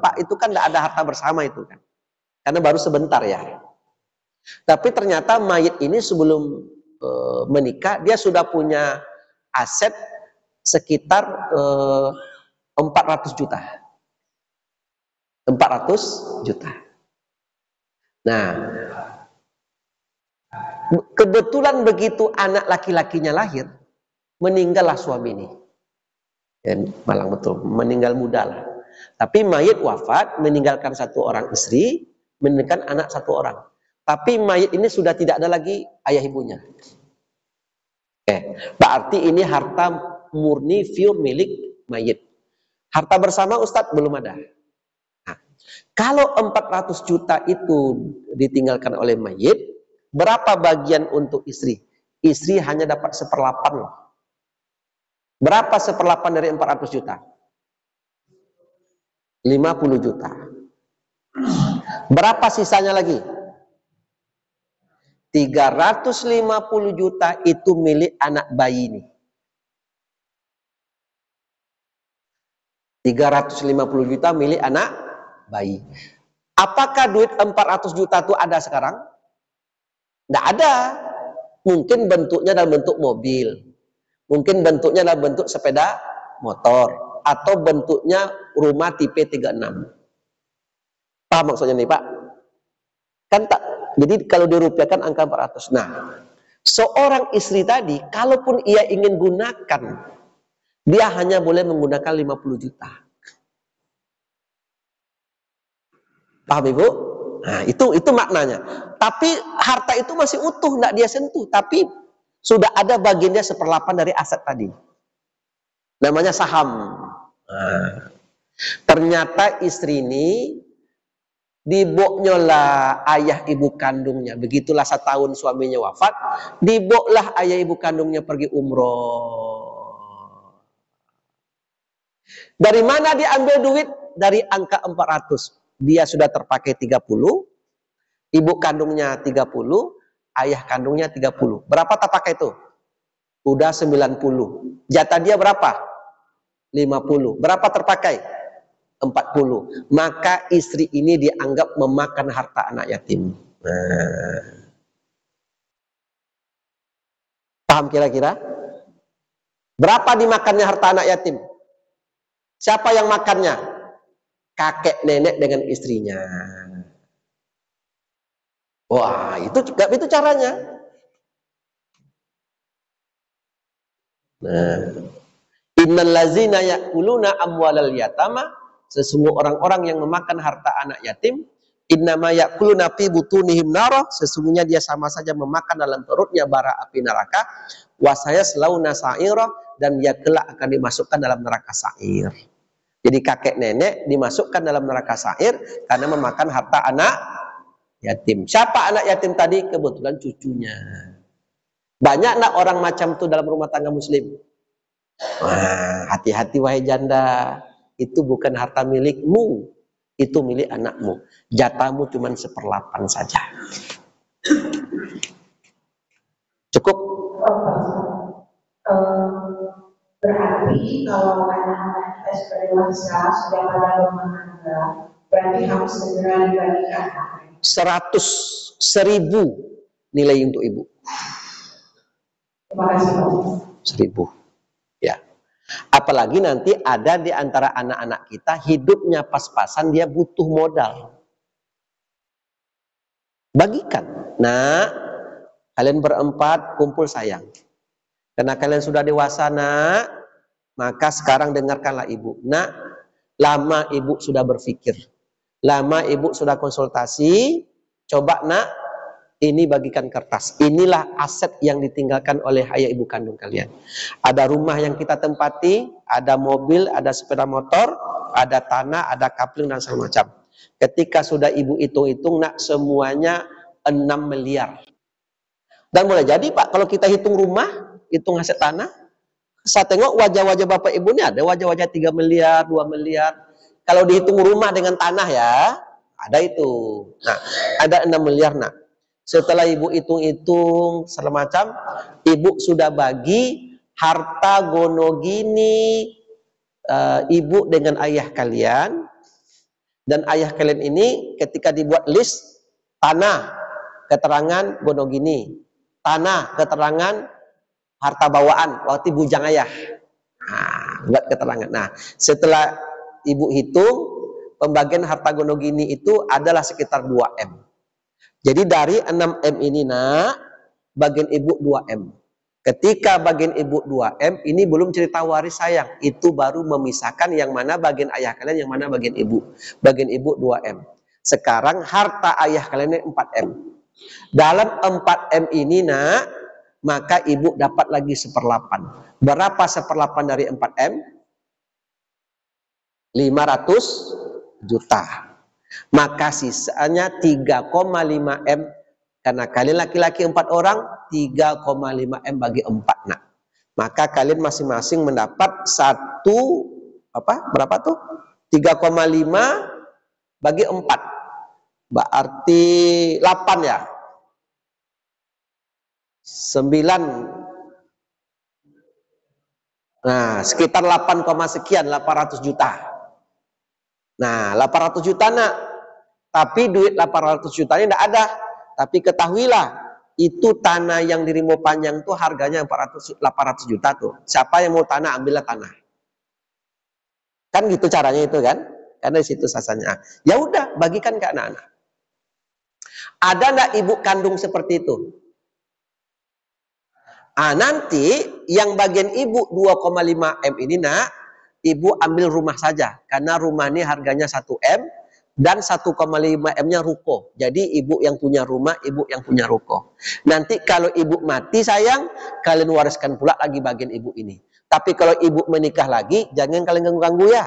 Pak, itu kan tidak ada harta bersama itu kan, karena baru sebentar ya. Tapi ternyata mayit ini sebelum menikah dia sudah punya aset sekitar 400 juta. 400 juta. Nah, kebetulan begitu anak laki-lakinya lahir, meninggallah suami ini. Ya, malang betul, meninggal muda lah. Tapi mayit wafat, meninggalkan 1 orang istri, meninggalkan anak 1 orang. Tapi mayit ini sudah tidak ada lagi ayah ibunya. Berarti ini harta murni pure milik mayit. Harta bersama Ustadz belum ada. Nah, kalau 400 juta itu ditinggalkan oleh mayit, berapa bagian untuk istri? Istri hanya dapat 1/8 loh. Berapa 1/8 dari 400 juta? 50 juta. Berapa sisanya lagi? 350 juta itu milik anak bayi ini. 350 juta milik anak bayi. Apakah duit 400 juta itu ada sekarang? Tidak ada. Mungkin bentuknya dalam bentuk mobil. Mungkin bentuknya dalam bentuk sepeda motor. Atau bentuknya rumah tipe 36. Paham maksudnya nih Pak? Kan tak. Jadi kalau dirupiahkan angka 400. Nah, seorang istri tadi, kalaupun ia ingin gunakan, dia hanya boleh menggunakan 50 juta. Paham Ibu? Nah, itu maknanya. Tapi harta itu masih utuh, tidak dia sentuh. Tapi sudah ada bagiannya 1/8 dari aset tadi. Namanya saham. Nah, ternyata istri ini diboknyolah ayah ibu kandungnya. Begitulah 1 tahun suaminya wafat, diboklah ayah ibu kandungnya pergi umroh. Dari mana dia ambil duit? Dari angka 400. Dia sudah terpakai 30, ibu kandungnya 30, ayah kandungnya 30. Berapa terpakai itu? Udah 90. Jatah dia berapa? 50. Berapa terpakai? 40. Maka istri ini dianggap memakan harta anak yatim. Nah. Paham kira-kira? Berapa dimakannya harta anak yatim? Siapa yang makannya? Kakek nenek dengan istrinya. Wah, itu caranya. Nah, innal ladzina ya'kuluna amwalal yatama, sesungguhnya orang-orang yang memakan harta anak yatim, innama ya'kuluna fi butunihim nara, sesungguhnya dia sama saja memakan dalam perutnya bara api neraka, wa sayaslauna sa'ira, dan dia kelak akan dimasukkan dalam neraka sa'ir. Jadi kakek nenek dimasukkan dalam neraka sa'ir karena memakan harta anak yatim. Siapa anak yatim tadi? Kebetulan cucunya. Banyak nak orang macam itu dalam rumah tangga muslim? Wah, hati-hati wahai janda. Itu bukan harta milikmu, itu milik anakmu. Jatahmu cuma 1/8 saja. Cukup? Berarti kalau anak-anak kita sudah dewasa, sudah pada rumah tangga, berarti harus segera dibagikan. 100, 1000 nilai untuk ibu. Terima kasih Pak. 1000. Ya. Apalagi nanti ada di antara anak-anak kita hidupnya pas-pasan, dia butuh modal. Bagikan. Nah, kalian berempat kumpul sayang. Karena kalian sudah dewasa nak, maka sekarang dengarkanlah ibu. Nak, lama ibu sudah berpikir. Lama ibu sudah konsultasi. Coba nak, ini bagikan kertas. Inilah aset yang ditinggalkan oleh ayah ibu kandung kalian. Ada rumah yang kita tempati, ada mobil, ada sepeda motor, ada tanah, ada kapling dan segala macam. Ketika sudah ibu hitung-hitung, nak, semuanya 6 miliar. Dan boleh jadi Pak, kalau kita hitung rumah, hitung aset tanah, saya tengok wajah-wajah Bapak Ibu ini ada wajah-wajah 3 miliar, 2 miliar. Kalau dihitung rumah dengan tanah ya, ada itu. Nah, ada 6 miliar nak. Setelah ibu hitung-hitung segala macam, ibu sudah bagi harta gonogini ibu dengan ayah kalian. Dan ayah kalian ini ketika dibuat list tanah, keterangan gonogini, tanah, keterangan harta bawaan waktu bujang ayah. Nah, buat keterangan. Nah, setelah ibu hitung, pembagian harta gonogini itu adalah sekitar 2M. Jadi dari 6M ini nak, bagian ibu 2M. Ketika bagian ibu 2M, ini belum cerita waris sayang. Itu baru memisahkan yang mana bagian ayah kalian, yang mana bagian ibu. Bagian ibu 2M. Sekarang harta ayah kalian ini 4M. Dalam 4M ini nak, maka ibu dapat lagi 1/8. Berapa 1/8 dari 4M? 500 juta. Maka sisanya 3,5M. Karena kalian laki-laki 4 orang, 3,5M bagi 4 nak. Maka kalian masing-masing mendapat berapa tuh? 3,5 bagi 4. Berarti 8 ya. 9. Nah, sekitar 800 juta. Nah, 800 juta nak. Tapi duit 800 juta ini tidak ada. Tapi ketahuilah, itu tanah yang di Rimau Panjang tuh harganya 800 juta tuh. Siapa yang mau tanah, ambillah tanah. Kan gitu caranya itu kan? Karena di situ sasanya. Ya udah, bagikan ke anak-anak. Ada enggak ibu kandung seperti itu? Nanti yang bagian ibu 2,5M ini nak, ibu ambil rumah saja. Karena rumah ini harganya 1M. Dan 1,5M-nya ruko. Jadi ibu yang punya rumah, ibu yang punya ruko. Nanti kalau ibu mati sayang, kalian wariskan pula lagi bagian ibu ini. Tapi kalau ibu menikah lagi, jangan kalian ganggu-ganggu ya.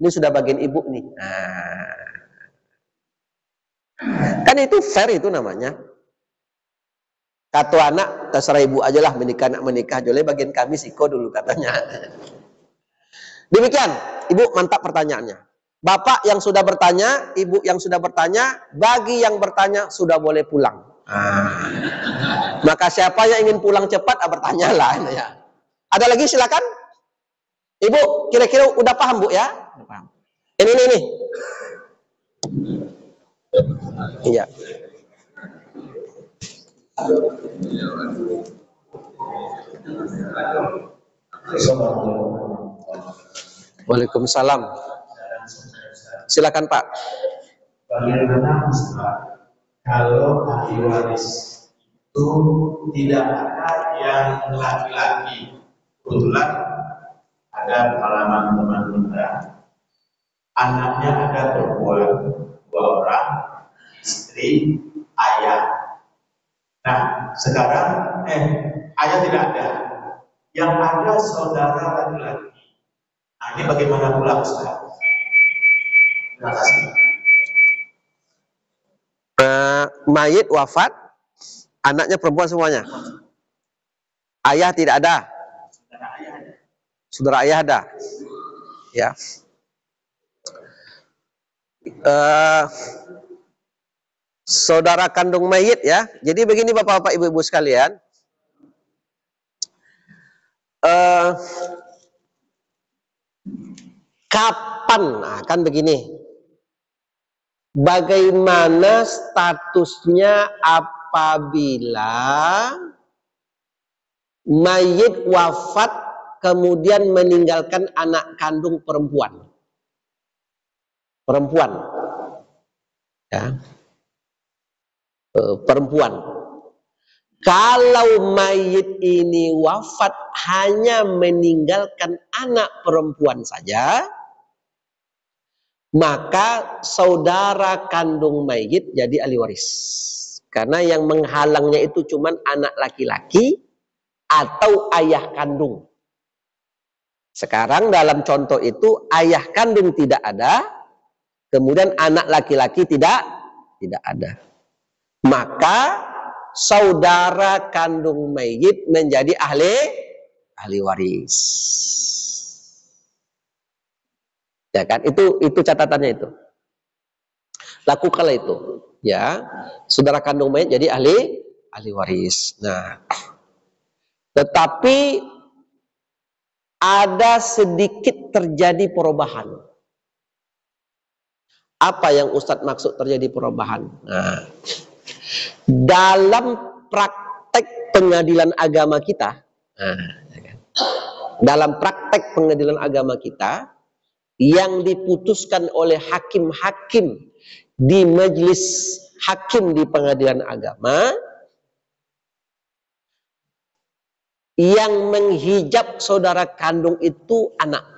Ini sudah bagian ibu nih. Kan itu fair itu namanya. Kata anak, terserah ibu aja lah menikah, nak menikah. Joleh bagian kami siko dulu katanya. Demikian, ibu mantap pertanyaannya. Bapak yang sudah bertanya, ibu yang sudah bertanya, bagi yang bertanya sudah boleh pulang. Maka siapa yang ingin pulang cepat, bertanyalah. Ya. Ada lagi silakan. Ibu, kira-kira udah paham bu ya? Paham. Ini. Iya. Waalaikumsalam. Silakan Pak. Bagaimana kalau ahli waris itu tidak ada yang laki-laki? Kebetulan ada pengalaman teman kita, anaknya ada perempuan 2 orang, istri, ayah. Nah sekarang ayah tidak ada, yang ada saudara laki-laki. Nah ini bagaimana pula Ustaz? Terima kasih. Mayit wafat, anaknya perempuan semuanya. Ayah tidak ada. Saudara ayah ada. Ya. Saudara kandung mayit ya. Jadi begini bapak-bapak, ibu-ibu sekalian. Kapan? Kan begini. Bagaimana statusnya apabila mayit wafat kemudian meninggalkan anak kandung perempuan? Perempuan. Ya. Perempuan. Kalau mayit ini wafat hanya meninggalkan anak perempuan saja, maka saudara kandung mayit jadi ahli waris. Karena yang menghalangnya itu cuma anak laki-laki atau ayah kandung. Sekarang dalam contoh itu ayah kandung tidak ada, kemudian anak laki-laki tidak ada, maka saudara kandung mayit menjadi ahli waris. Ya kan? Itu catatannya itu. Lakukanlah itu, ya. Saudara kandung mayit jadi ahli waris. Nah, tetapi ada sedikit terjadi perubahan. Apa yang Ustadz maksud terjadi perubahan? Nah, dalam praktek pengadilan agama kita, dalam praktek pengadilan agama kita yang diputuskan oleh hakim-hakim di majelis hakim di pengadilan agama, yang menghijab saudara kandung itu anak.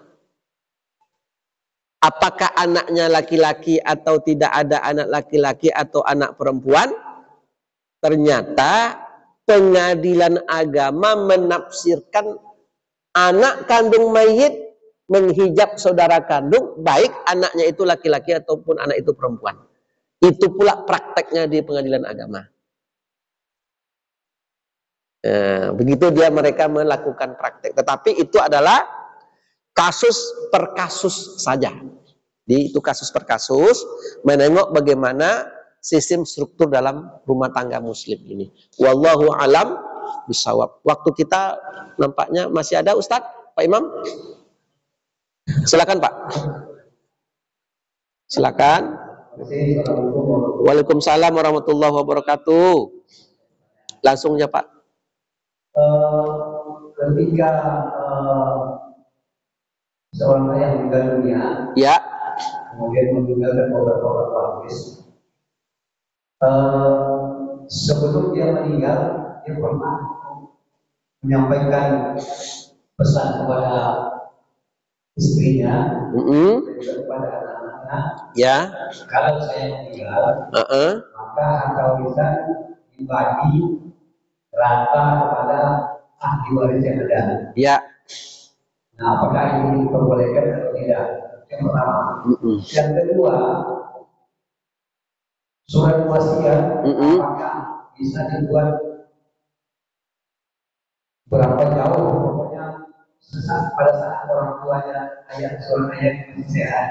Apakah anaknya laki-laki atau tidak ada anak laki-laki atau anak perempuan? Ternyata pengadilan agama menafsirkan anak kandung mayit menghijab saudara kandung, baik anaknya itu laki-laki ataupun anak itu perempuan. Itu pula prakteknya di pengadilan agama. Begitu mereka melakukan praktek, tetapi itu adalah kasus per kasus saja. Itu kasus per kasus, menengok bagaimana sistem struktur dalam rumah tangga muslim ini. Wallahu alam bisawab. Waktu kita nampaknya masih ada, Ustadz, Pak Imam. Silakan, Pak. Silakan. Waalaikumsalam warahmatullahi wabarakatuh. Langsung ya, Pak. Ketika seorang ayah meninggal dunia, ya, kemudian meninggalkan beberapa waris, sebelum dia meninggal, dia pernah menyampaikan pesan kepada istrinya, dan juga kepada anak-anaknya, ya, kalau saya meninggal, maka harta warisan dibagi rata kepada ahli waris yang ada. Ya. Nah, apakah ini diperbolehkan atau tidak? Yang pertama. Yang kedua, surat wasiat apakah bisa dibuat berapa jauh? Pokoknya pada saat orang tuanya seorang ayah masih sehat.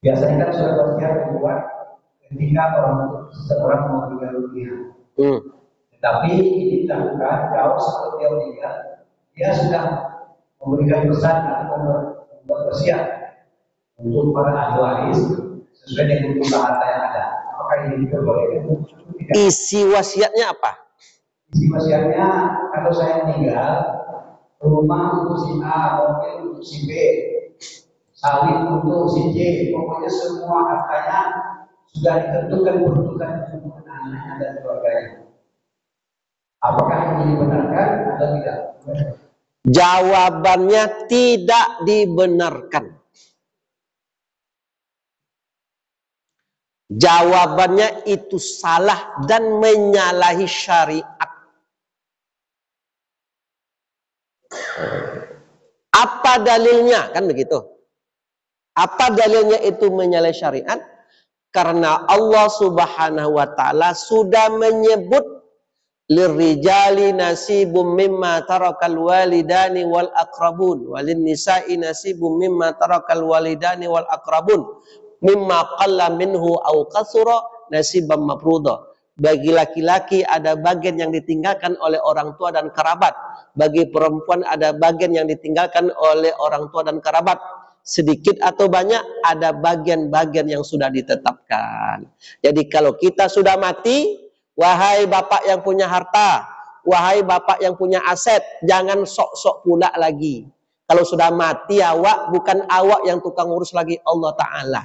Biasanya kan surat wasiat dibuat ketika seseorang mau meninggal dunia. Tapi ini dilakukan jauh sebelum dia meninggal, dia sudah memberikan pesan atau membuat wasiat untuk para ahli waris sesuai dengan jumlah harta yang ada. Apakah ini diperbolehkan? Isi wasiatnya apa? Isi wasiatnya, kalau saya meninggal, rumah untuk si A, mobil untuk si B, sawit untuk si J, pokoknya semua hartanya sudah ditentukan peruntukan untuk anak-anaknya dan keluarganya. Apakah ini dibenarkan atau tidak? Jawabannya tidak dibenarkan. Jawabannya itu salah dan menyalahi syariat. Apa dalilnya? Kan begitu. Apa dalilnya itu menyalahi syariat? Karena Allah Subhanahu wa taala sudah menyebut lirrijali nasibum mimma tarakal walidani wal aqrabun walin nisa'i nasibum mimma tarakal walidani wal aqrabun mimma qalla minhu aw katsura nasiban mafruḍa. Bagi laki-laki ada bagian yang ditinggalkan oleh orang tua dan kerabat, bagi perempuan ada bagian yang ditinggalkan oleh orang tua dan kerabat, sedikit atau banyak ada bagian-bagian yang sudah ditetapkan. Jadi kalau kita sudah mati, wahai bapak yang punya harta, wahai bapak yang punya aset, jangan sok-sok pula lagi. Kalau sudah mati awak, bukan awak yang tukang urus lagi, Allah Ta'ala.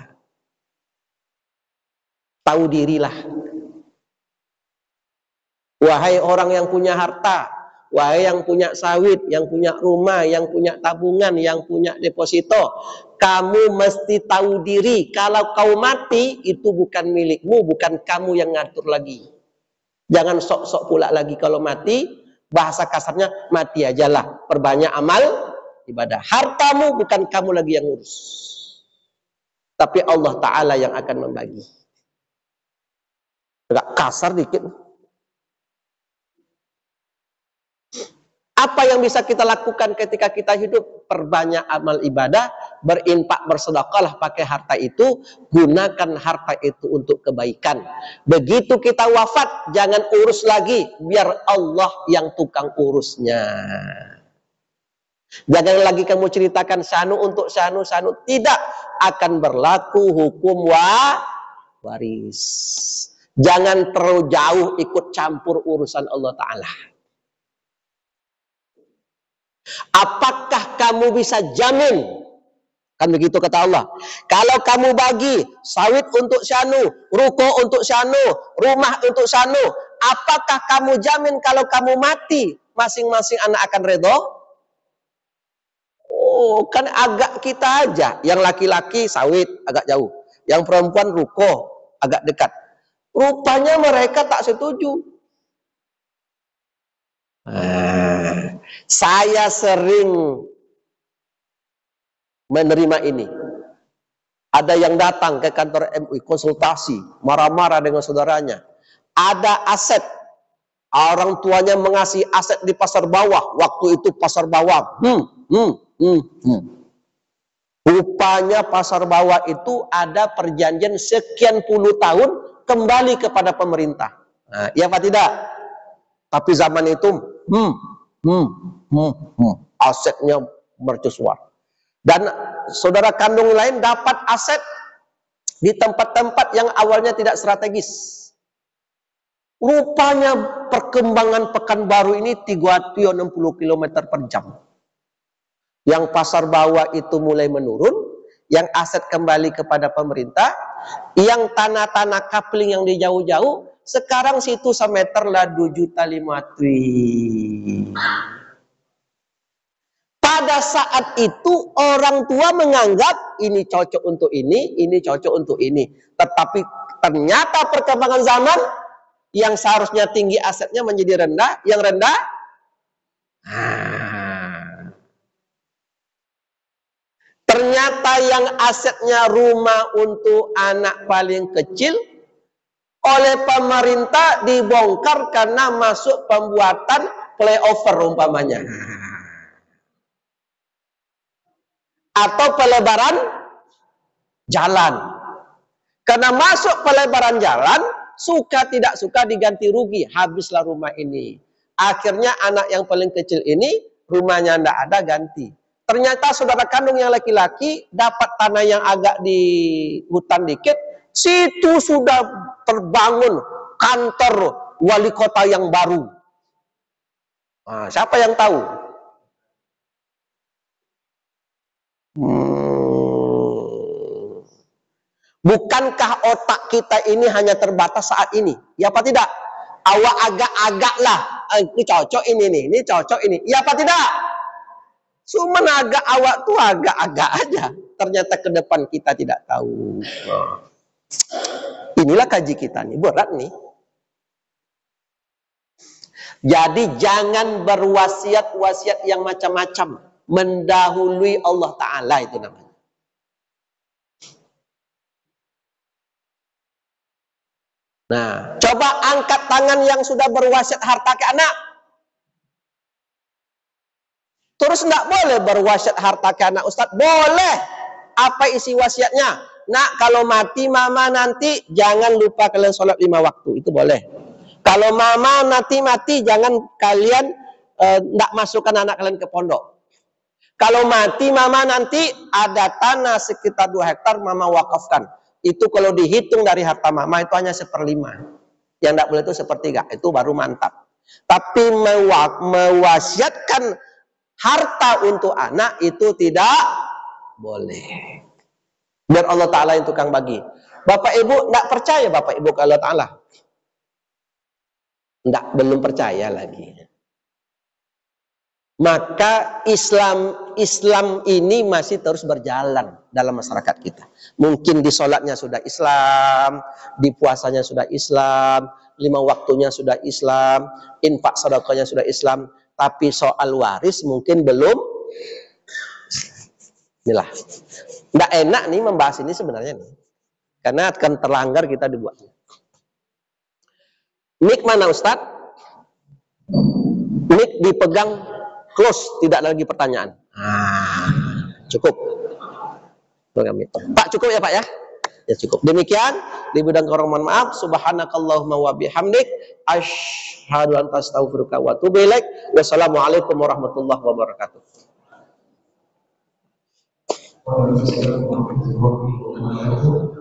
Tahu dirilah. Wahai orang yang punya harta, wahai yang punya sawit, yang punya rumah, yang punya tabungan, yang punya deposito, kamu mesti tahu diri. Kalau kau mati, itu bukan milikmu, bukan kamu yang ngatur lagi. Jangan sok-sok pula lagi kalau mati, bahasa kasarnya mati ajalah, perbanyak amal ibadah. Hartamu bukan kamu lagi yang urus. tapi Allah Ta'ala yang akan membagi. Agak kasar dikit. Apa yang bisa kita lakukan ketika kita hidup? Perbanyak amal ibadah, berinfak, bersedekahlah pakai harta itu, gunakan harta itu untuk kebaikan. Begitu kita wafat, jangan urus lagi, biar Allah yang tukang urusnya. Jangan lagi kamu ceritakan sanu untuk sanu, tidak akan berlaku hukum waris. Jangan terlalu jauh ikut campur urusan Allah Ta'ala. Apakah kamu bisa jamin? Kan begitu kata Allah. Kalau kamu bagi sawit untuk syanu, ruko untuk syanu, rumah untuk syanu, apakah kamu jamin kalau kamu mati masing-masing anak akan redho? Oh, kan agak kita aja. Yang laki-laki sawit agak jauh, yang perempuan ruko agak dekat. Rupanya mereka tak setuju. Saya sering menerima ini. Ada yang datang ke kantor MUI konsultasi, marah-marah dengan saudaranya. Ada aset, orang tuanya mengasih aset di pasar bawah. Waktu itu pasar bawah. Rupanya pasar bawah itu ada perjanjian sekian puluh tahun kembali kepada pemerintah. Nah, iya apa tidak? Tapi zaman itu asetnya mercusuar. Dan saudara kandung lain dapat aset di tempat-tempat yang awalnya tidak strategis. Rupanya perkembangan Pekanbaru ini 60 km per jam. Yang pasar bawah itu mulai menurun, yang aset kembali kepada pemerintah, yang tanah-tanah kapling yang di jauh-jauh, sekarang situ semeter lah 2,5 juta. Pada saat itu orang tua menganggap ini cocok untuk ini cocok untuk ini. Tetapi ternyata perkembangan zaman yang seharusnya tinggi asetnya menjadi rendah, yang rendah ternyata yang asetnya rumah untuk anak paling kecil oleh pemerintah dibongkar karena masuk pembuatan flyover umpamanya. Atau pelebaran jalan. Karena masuk pelebaran jalan, suka tidak suka diganti rugi. Habislah rumah ini. Akhirnya anak yang paling kecil ini, rumahnya tidak ada, ganti. Ternyata saudara kandung yang laki-laki dapat tanah yang agak di hutan dikit, situ sudah terbangun kantor wali kota yang baru. Nah, siapa yang tahu? Bukankah otak kita ini hanya terbatas saat ini? Ya apa tidak? Awak agak-agak lah. Ini cocok ini cocok ini. Ya apa tidak? Cuma agak awak tuh agak-agak aja. Ternyata ke depan kita tidak tahu. Inilah kaji kita nih, berat nih. Jadi jangan berwasiat-wasiat yang macam-macam. Mendahului Allah Ta'ala itu namanya. Nah, coba angkat tangan yang sudah berwasiat harta ke anak. Terus tidak boleh berwasiat harta ke anak, Ustaz? Boleh. Apa isi wasiatnya? Nak, kalau mati mama nanti jangan lupa kalian sholat 5 waktu. Itu boleh. Kalau mama nanti mati jangan kalian tidak masukkan anak kalian ke pondok. Kalau mati mama nanti ada tanah sekitar 2 hektar mama wakafkan. Itu kalau dihitung dari harta mama itu hanya 1/5. Yang tidak boleh itu 1/3. Itu baru mantap. Tapi mewasiatkan harta untuk anak itu tidak boleh. Biar Allah Ta'ala yang tukang bagi. Bapak Ibu tidak percaya Bapak Ibu ke Allah Ta'ala? Belum percaya lagi. Maka Islam ini masih terus berjalan dalam masyarakat kita. Mungkin di sholatnya sudah Islam, di puasanya sudah Islam, 5 waktunya sudah Islam, infak sedekahnya sudah Islam. Tapi soal waris mungkin belum. Inilah. Nggak enak nih membahas ini sebenarnya nih. Karena akan terlanggar kita dibuatnya. Mic mana Ustadz? Mic dipegang close, tidak ada lagi pertanyaan. Cukup. Pak, cukup ya Pak ya? Ya cukup. Demikian di bidang kurang mohon maaf. Subhanakallahumma wa bihamdik asyhadu an la ilaha illa anta astaghfiruka wa atubu ilaik. Wassalamualaikum warahmatullahi wabarakatuh. Waalaikumsalam warahmatullahi wabarakatuh.